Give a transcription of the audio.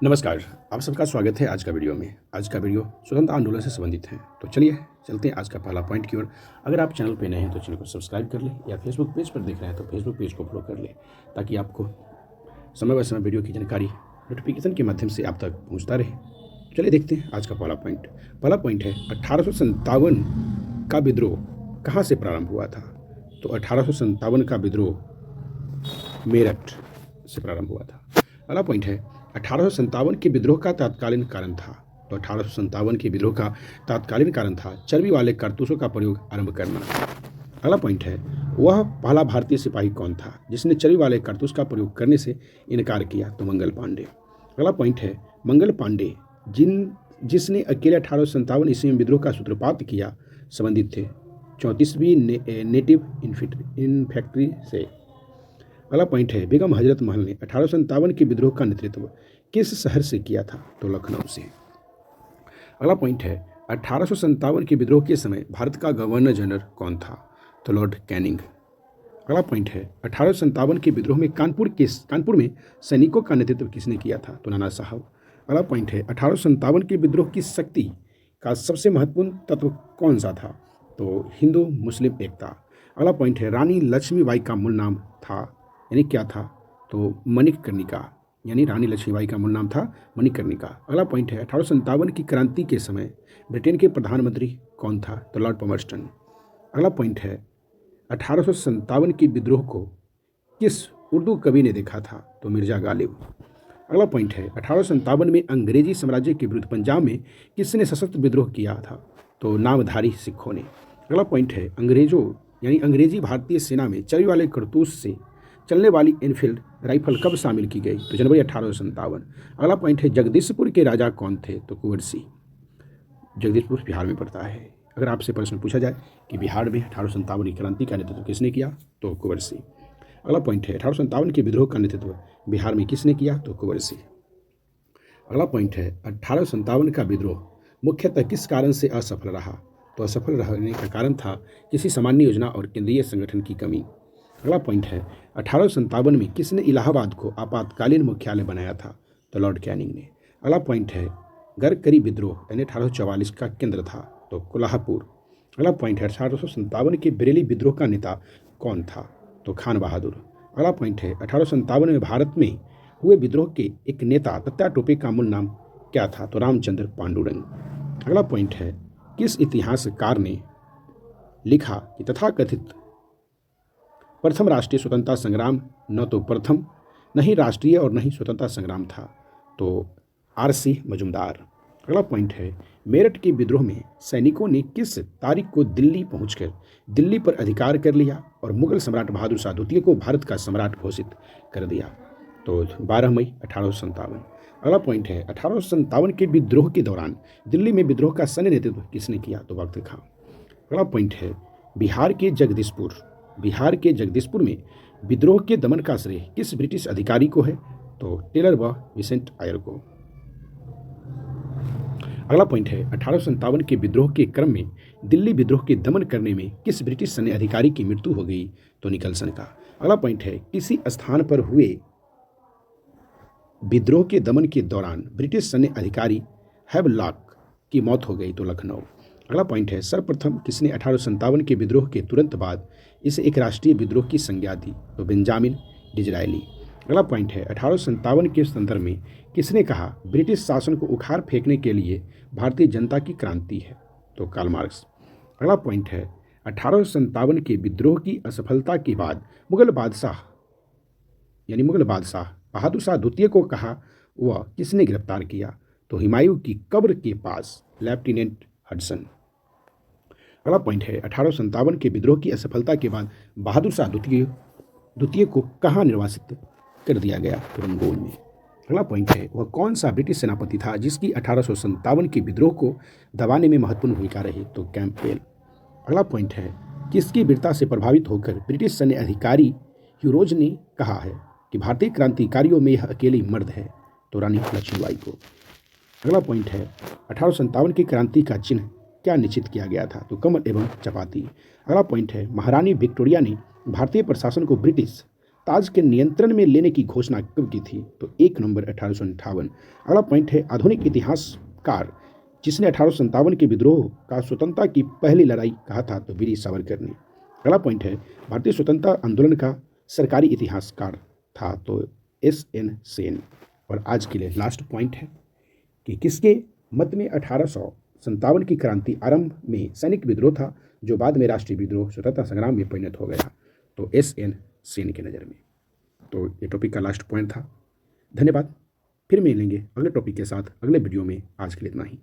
नमस्कार, आप सबका स्वागत है आज का वीडियो में। आज का वीडियो स्वतंत्रता आंदोलन से संबंधित है। तो चलिए चलते हैं आज का पहला पॉइंट की ओर। अगर आप चैनल पे नए हैं तो चैनल को सब्सक्राइब कर लें, या फेसबुक पेज पर देख रहे हैं तो फेसबुक पेज को फॉलो कर लें, ताकि आपको समय ब समय वीडियो की जानकारी नोटिफिकेशन के माध्यम से आप तक पहुँचता रहे। चलिए देखते हैं आज का पहला पॉइंट। पहला पॉइंट है 1857 का विद्रोह कहाँ से प्रारंभ हुआ था। तो 1857 का विद्रोह मेरठ से प्रारंभ हुआ था। अगला पॉइंट है 1857 के विद्रोह का तत्कालीन कारण था। तो 1857 के विद्रोह का तत्कालीन कारण था चर्बी वाले कारतूसों का प्रयोग आरंभ करना। अगला पॉइंट है वह पहला भारतीय सिपाही कौन था जिसने चर्बी वाले कारतूस का प्रयोग करने से इनकार किया। तो मंगल पांडे। अगला पॉइंट है मंगल पांडे जिसने अकेले 1857 ईस्वी में विद्रोह का सूत्रपात किया संबंधित थे 34वीं नेटिव इन्फेंट्री से। अगला पॉइंट है बेगम हजरत महल ने 1857 के विद्रोह का नेतृत्व किस शहर से किया था। तो लखनऊ से। अगला पॉइंट है 1857 के विद्रोह के समय भारत का गवर्नर जनरल कौन था। तो लॉर्ड कैनिंग। अगला पॉइंट है 1857 के विद्रोह में कानपुर में सैनिकों का नेतृत्व किसने किया था। तो नाना साहब। अगला पॉइंट है 1857 के विद्रोह की शक्ति का सबसे महत्वपूर्ण तत्व कौन सा था। तो हिंदू मुस्लिम एकता। अगला पॉइंट है रानी लक्ष्मीबाई का मूल नाम था यानी क्या था। तो मणिकर्णिका, यानी रानी लक्ष्मीबाई का मूल नाम था मणिकर्णिका। अगला पॉइंट है 1857 की क्रांति के समय ब्रिटेन के प्रधानमंत्री कौन था। तो लॉर्ड पमर्स्टन। अगला पॉइंट है 1857 के विद्रोह को किस उर्दू कवि ने देखा था। तो मिर्जा गालिब। अगला पॉइंट है 1857 में अंग्रेजी साम्राज्य के विरुद्ध पंजाब में किसने सशस्त्र विद्रोह किया था। तो नामधारी सिखों ने। अगला पॉइंट है अंग्रेजी भारतीय सेना में चर्बी वाले कारतूस से चलने वाली एनफील्ड राइफल कब शामिल की गई। तो जनवरी 1857। अगला पॉइंट है जगदीशपुर के राजा कौन थे। तो कुंवर सिंह। जगदीशपुर बिहार में पड़ता है। अगर आपसे प्रश्न पूछा जाए कि बिहार में 1857 की क्रांति का नेतृत्व किसने किया, तो कुंवर सिंह। अगला पॉइंट है 1857 के विद्रोह का नेतृत्व बिहार में किसने किया। तो कुंवर सिंह। अगला पॉइंट है 1857 का विद्रोह मुख्यतः किस कारण से असफल रहा। तो असफल रहने का कारण था किसी सामान्य योजना और केंद्रीय संगठन की कमी। अगला पॉइंट है 1857 में किसने इलाहाबाद को आपातकालीन मुख्यालय बनाया था। तो लॉर्ड कैनिंग ने। अगला पॉइंट है गरकरी विद्रोह यानी 1844 का केंद्र था। तो कोल्हापुर। अगला पॉइंट है 1857 के बरेली विद्रोह का नेता कौन था। तो खान बहादुर। अगला पॉइंट है 1857 में भारत में हुए विद्रोह के एक नेता तत्या टोपे का मूल नाम क्या था। तो रामचंद्र पांडुरंग। अगला पॉइंट है किस इतिहासकार ने लिखा कि तथाकथित प्रथम राष्ट्रीय स्वतंत्रता संग्राम न तो प्रथम, नहीं राष्ट्रीय और नहीं स्वतंत्रता संग्राम था। तो आर.सी. मजुमदार। अगला पॉइंट है मेरठ के विद्रोह में सैनिकों ने किस तारीख को दिल्ली पहुंचकर दिल्ली पर अधिकार कर लिया और मुगल सम्राट बहादुर शाह द्वितीय को भारत का सम्राट घोषित कर दिया। तो 12 मई 1857। अगला पॉइंट है 1857 के विद्रोह के दौरान दिल्ली में विद्रोह का सैन्य नेतृत्व किसने किया। तो बख्त खां। अगला पॉइंट है बिहार के जगदीशपुर में विद्रोह के दमन का श्रेय किस ब्रिटिश अधिकारी को है। तो टेलर व विसेंट आयर को। अगला पॉइंट है 1857 के विद्रोह के क्रम में दिल्ली विद्रोह के दमन करने में किस ब्रिटिश सैन्य अधिकारी की मृत्यु हो गई। तो निकलसन का। अगला पॉइंट है किसी स्थान पर हुए विद्रोह के दमन के दौरान ब्रिटिश सैन्य अधिकारी हैवलॉक की मौत हो गई। तो लखनऊ। अगला पॉइंट है सर्वप्रथम किसने 1857 के विद्रोह के तुरंत बाद इसे एक राष्ट्रीय विद्रोह की संज्ञा दी। तो बेंजामिन डिज़रायली। अगला पॉइंट है 1857 के संदर्भ में किसने कहा ब्रिटिश शासन को उखाड़ फेंकने के लिए भारतीय जनता की क्रांति है। तो कार्ल मार्क्स। अगला पॉइंट है 1857 के विद्रोह की असफलता के बाद मुगल बादशाह बहादुर शाह द्वितीय को कहा वह किसने गिरफ्तार किया। तो हुमायूं की कब्र के पास लेफ्टिनेंट हडसन। अगला पॉइंट है 1857 के विद्रोह की असफलता के बाद बहादुर शाह द्वितीय को कहाँ निर्वासित कर दिया गया। तो रंगून में। अगला पॉइंट है वह कौन सा ब्रिटिश सेनापति था जिसकी 1857 के विद्रोह को दबाने में महत्वपूर्ण भूमिका रही। तो कैंपबेल। अगला पॉइंट है किसकी वीरता से प्रभावित होकर ब्रिटिश सैन्य अधिकारी ह्यूरोज ने कहा है कि भारतीय क्रांतिकारियों में यह अकेली मर्द है। तो रानी लक्ष्मीबाई को। अगला पॉइंट है 1857 की क्रांति का चिन्ह क्या निश्चित किया गया था। तो कमल एवं चपाती। अगला पॉइंट है महारानी विक्टोरिया ने भारतीय प्रशासन को ब्रिटिश ताज के नियंत्रण में लेने की घोषणा कब की थी? तो 1 नवंबर 1858। अगला पॉइंट है आधुनिक इतिहासकार जिसने 1857 के विद्रोह का स्वतंत्रता की पहली लड़ाई कहा था? तो वीर सावरकर ने। अगला पॉइंट है भारतीय स्वतंत्रता आंदोलन का सरकारी इतिहासकार था? तो SN सेन। और आज के लिए लास्ट पॉइंट है कि किसके मत में 1857 की क्रांति आरंभ में सैनिक विद्रोह था जो बाद में राष्ट्रीय विद्रोह स्वतंत्रता संग्राम में परिणत हो गया? तो SN सेन की नज़र में। तो ये टॉपिक का लास्ट पॉइंट था। धन्यवाद। फिर मिलेंगे अगले टॉपिक के साथ अगले वीडियो में। आज के लिए इतना ही।